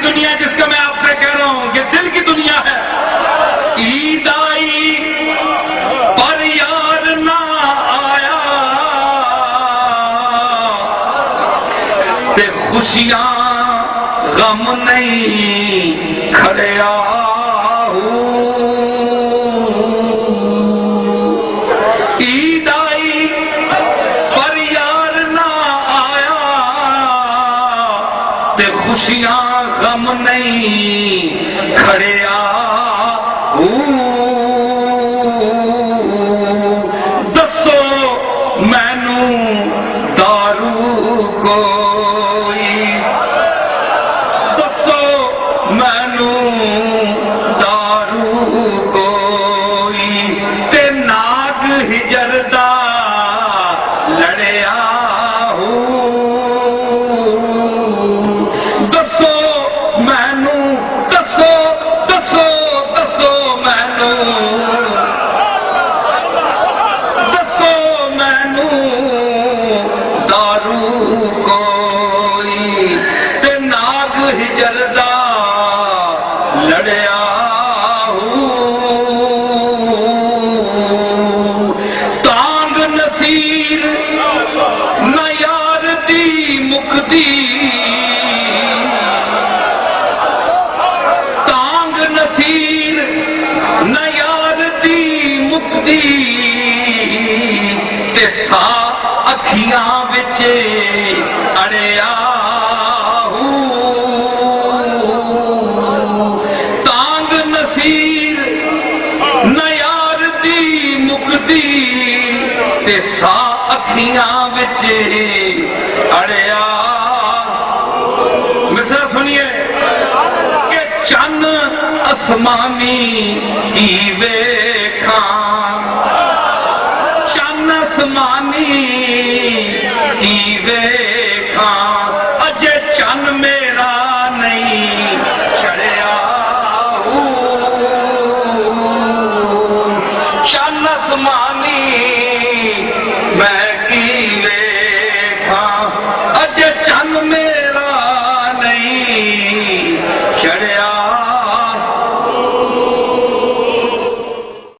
دنیا جس کا میں آپ سے کہہ رہا ہوں یہ دل کی دنیا ہے. عید آئی پر یار نہ آیا تے خوشیاں غم نہیں کھڑے آہو. عید آئی پر یار نہ آیا تے خوشیاں غم نہیں کھڑے آہو. دسو مینوں دارو کوئی مینوں دارو کوئی تے ناگ ہجر دا لڑیا ہو. دسو مینوں دسو دسو دسو مینوں دسو مینوں دارو کوئی تے ناگ ہجر دا لڑیا ہو. تانگ نصیر نہ یار دی مکدی تانگ نصیر نہ یار دی مکدی تے سا اکھیاں وچ اڑیا تے سا اکھیاں وچ اڑیا. مصرع سنیے کہ چن اسمانی کی ویکھاں چن اسمانی کی ویکھاں اجے چن میرا نہیں چڑھیا. چن اسمانی میں کی ویکھاں اج چن میں